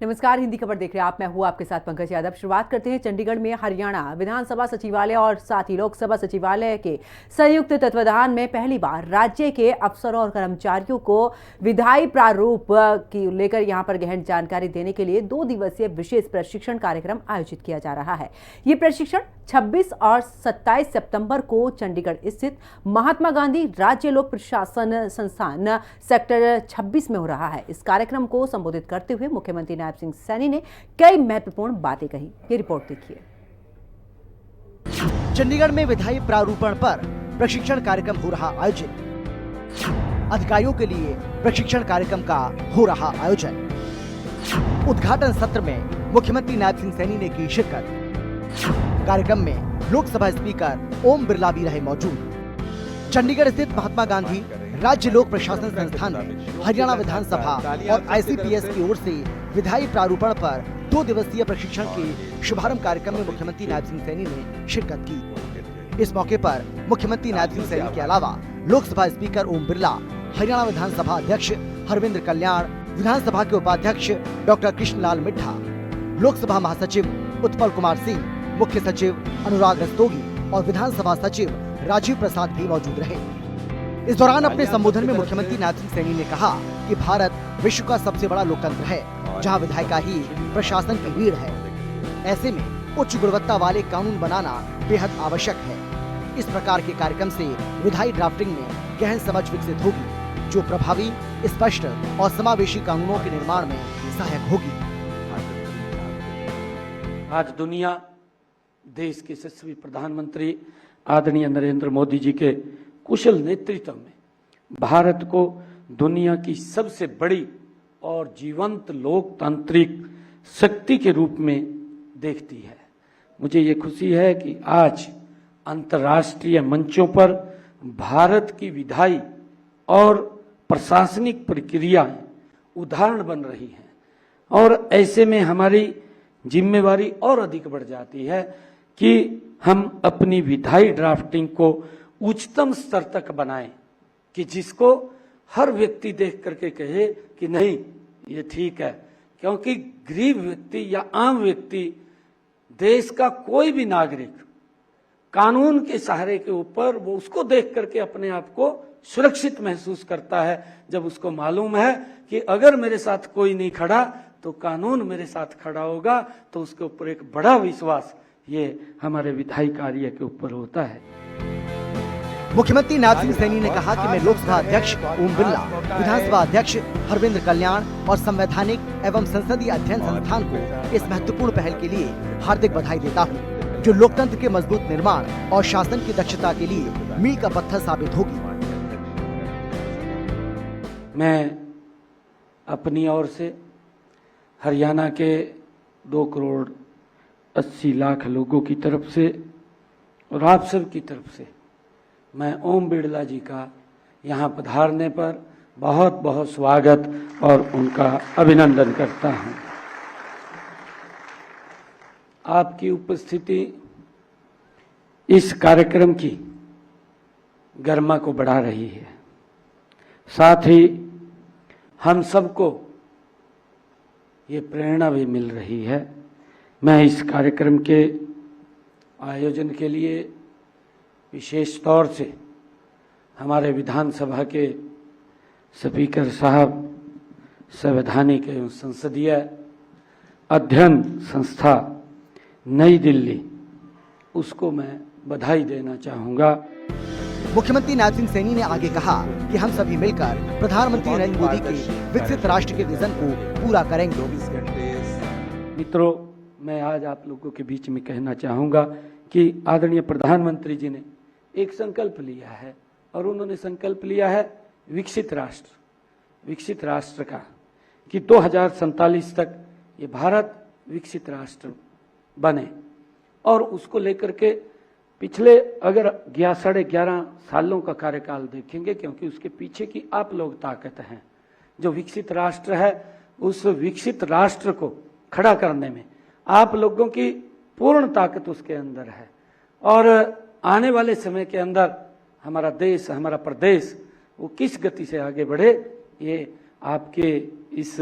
नमस्कार, हिंदी खबर देख रहे हैं आप। मैं हूं आपके साथ पंकज यादव। शुरुआत करते हैं चंडीगढ़ में हरियाणा विधानसभा सचिवालय और साथ ही लोकसभा सचिवालय के संयुक्त तत्वावधान में पहली बार राज्य के अफसरों और कर्मचारियों को विधायी प्रारूप की लेकर यहां पर गहन जानकारी देने के लिए 2 दिवसीय विशेष प्रशिक्षण कार्यक्रम आयोजित किया जा रहा है। ये प्रशिक्षण 26 और 27 सितंबर को चंडीगढ़ स्थित महात्मा गांधी राज्य लोक प्रशासन संस्थान सेक्टर 26 में हो रहा है। इस कार्यक्रम को संबोधित करते हुए मुख्यमंत्री नायब सिंह सैनी ने कई महत्वपूर्ण बातें कही। ये रिपोर्ट देखिए। चंडीगढ़ में विधायी प्रारूपण पर प्रशिक्षण कार्यक्रम हो रहा आयोजित। अधिकारियों के लिए प्रशिक्षण कार्यक्रम का हो रहा आयोजन। उद्घाटन सत्र में मुख्यमंत्री नायब सिंह सैनी ने की शिरकत। कार्यक्रम में लोकसभा स्पीकर ओम बिरला भी रहे मौजूद। चंडीगढ़ स्थित महात्मा गांधी राज्य लोक प्रशासन संस्थान में हरियाणा विधानसभा और आईसीपीएस की ओर से विधायी प्रारूपण पर 2 दिवसीय प्रशिक्षण के शुभारंभ कार्यक्रम में मुख्यमंत्री नायब सिंह सैनी ने शिरकत की। इस मौके पर मुख्यमंत्री नायब सिंह सैनी के अलावा लोकसभा स्पीकर ओम बिरला, हरियाणा विधानसभा अध्यक्ष हरविंद्र कल्याण, विधानसभा के उपाध्यक्ष डॉक्टर कृष्णलाल मिड्ढा, लोकसभा महासचिव उत्पल कुमार सिंह, मुख्य सचिव अनुराग रस्तोगी और विधानसभा सचिव राजीव प्रसाद भी मौजूद रहे। इस दौरान अपने संबोधन में मुख्यमंत्री नायब सिंह सैनी ने कहा कि भारत विश्व का सबसे बड़ा लोकतंत्र है, जहां विधायिका ही प्रशासन की रीढ़ है। ऐसे में उच्च गुणवत्ता वाले कानून बनाना बेहद आवश्यक है। इस प्रकार के कार्यक्रम से विधायी ड्राफ्टिंग में गहन समझ विकसित होगी, जो प्रभावी, स्पष्ट और समावेशी कानूनों के निर्माण में सहायक होगी। आज दुनिया देश के यशस्वी प्रधानमंत्री आदरणीय नरेंद्र मोदी जी के कुशल नेतृत्व में भारत को दुनिया की सबसे बड़ी और जीवंत लोकतांत्रिक शक्ति के रूप में देखती है। मुझे ये खुशी है कि आज अंतर्राष्ट्रीय मंचों पर भारत की विधायी और प्रशासनिक प्रक्रियाएं उदाहरण बन रही हैं और ऐसे में हमारी जिम्मेवारी और अधिक बढ़ जाती है कि हम अपनी विधायी ड्राफ्टिंग को उच्चतम स्तर तक बनाएं कि जिसको हर व्यक्ति देख करके कहे कि नहीं, ये ठीक है। क्योंकि गरीब व्यक्ति या आम व्यक्ति, देश का कोई भी नागरिक कानून के सहारे के ऊपर वो उसको देख करके अपने आप को सुरक्षित महसूस करता है, जब उसको मालूम है कि अगर मेरे साथ कोई नहीं खड़ा तो कानून मेरे साथ खड़ा होगा, तो उसके ऊपर एक बड़ा विश्वास ये हमारे विधायी कार्य के ऊपर होता है। मुख्यमंत्री नायब सिंह सैनी ने कहा कि मैं लोकसभा अध्यक्ष ओम बिरला, विधानसभा अध्यक्ष हरविंद्र कल्याण और संवैधानिक एवं संसदीय अध्ययन संस्थान को इस महत्वपूर्ण पहल के लिए हार्दिक बधाई देता हूं, जो लोकतंत्र के मजबूत निर्माण और शासन की दक्षता के लिए मील का पत्थर साबित होगी। मैं अपनी ओर से हरियाणा के 2 करोड़ 80 लाख लोगों की तरफ से और आप सब की तरफ से मैं ओम बिरला जी का यहाँ पधारने पर बहुत बहुत स्वागत और उनका अभिनंदन करता हूँ। आपकी उपस्थिति इस कार्यक्रम की गरिमा को बढ़ा रही है, साथ ही हम सबको ये प्रेरणा भी मिल रही है। मैं इस कार्यक्रम के आयोजन के लिए विशेष तौर से हमारे विधानसभा के स्पीकर साहब, संवैधानिक एवं संसदीय अध्ययन संस्था नई दिल्ली, उसको मैं बधाई देना चाहूँगा। मुख्यमंत्री नायब सिंह सैनी ने आगे कहा कि हम सभी मिलकर प्रधानमंत्री नरेंद्र मोदी के विकसित राष्ट्र के विजन को पूरा करेंगे। मित्रों, मैं आज आप लोगों के बीच में कहना चाहूँगा कि आदरणीय प्रधानमंत्री जी ने एक संकल्प लिया है और उन्होंने संकल्प लिया है विकसित राष्ट्र का, कि 2047 तक ये भारत विकसित राष्ट्र बने। और उसको लेकर के पिछले अगर 11.5 सालों का कार्यकाल देखेंगे, क्योंकि उसके पीछे की आप लोग ताकत हैं। जो विकसित राष्ट्र है, उस विकसित राष्ट्र को खड़ा करने में आप लोगों की पूर्ण ताकत उसके अंदर है। और आने वाले समय के अंदर हमारा देश, हमारा प्रदेश वो किस गति से आगे बढ़े, ये आपके इस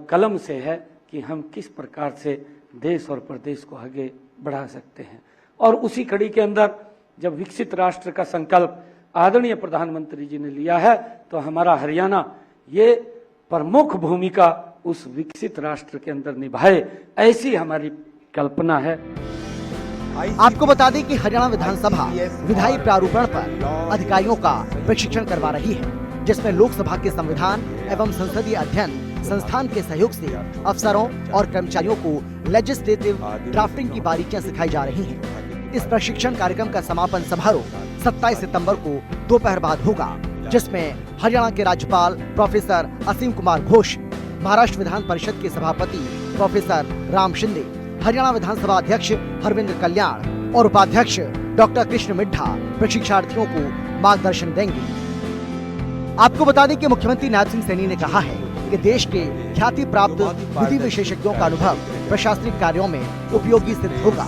कलम से है कि हम किस प्रकार से देश और प्रदेश को आगे बढ़ा सकते हैं। और उसी कड़ी के अंदर जब विकसित राष्ट्र का संकल्प आदरणीय प्रधानमंत्री जी ने लिया है, तो हमारा हरियाणा ये प्रमुख भूमिका उस विकसित राष्ट्र के अंदर निभाए, ऐसी हमारी कल्पना है। आपको बता दें कि हरियाणा विधानसभा विधायी प्रारूपण पर अधिकारियों का प्रशिक्षण करवा रही है, जिसमें लोकसभा के संविधान एवं संसदीय अध्ययन संस्थान के सहयोग से अफसरों और कर्मचारियों को लेजिस्लेटिव ड्राफ्टिंग की बारीकियां सिखाई जा रही हैं। इस प्रशिक्षण कार्यक्रम का समापन समारोह 27 सितंबर को दोपहर बाद होगा, जिसमें हरियाणा के राज्यपाल प्रोफेसर असीम कुमार घोष, महाराष्ट्र विधान परिषद के सभापति प्रोफेसर राम शिंदे, हरियाणा विधानसभा अध्यक्ष हरविंद्र कल्याण और उपाध्यक्ष डॉक्टर कृष्ण मिड्ढा प्रशिक्षार्थियों को मार्गदर्शन देंगे। आपको बता दें कि मुख्यमंत्री नायब सिंह सैनी ने कहा है कि देश के ख्याति प्राप्त विधि विशेषज्ञों का अनुभव प्रशासनिक कार्यों में उपयोगी सिद्ध होगा।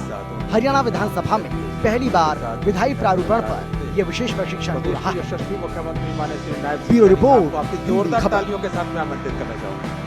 हरियाणा विधानसभा में पहली बार विधायी प्रारूपण पर यह विशेष प्रशिक्षण हो रहा है। मुख्यमंत्री माननीय श्री नायब ब्यूरो रिपोर्ट, आपकी जोरदार तालियों के साथ मैं आमंत्रित करना चाहूँगा।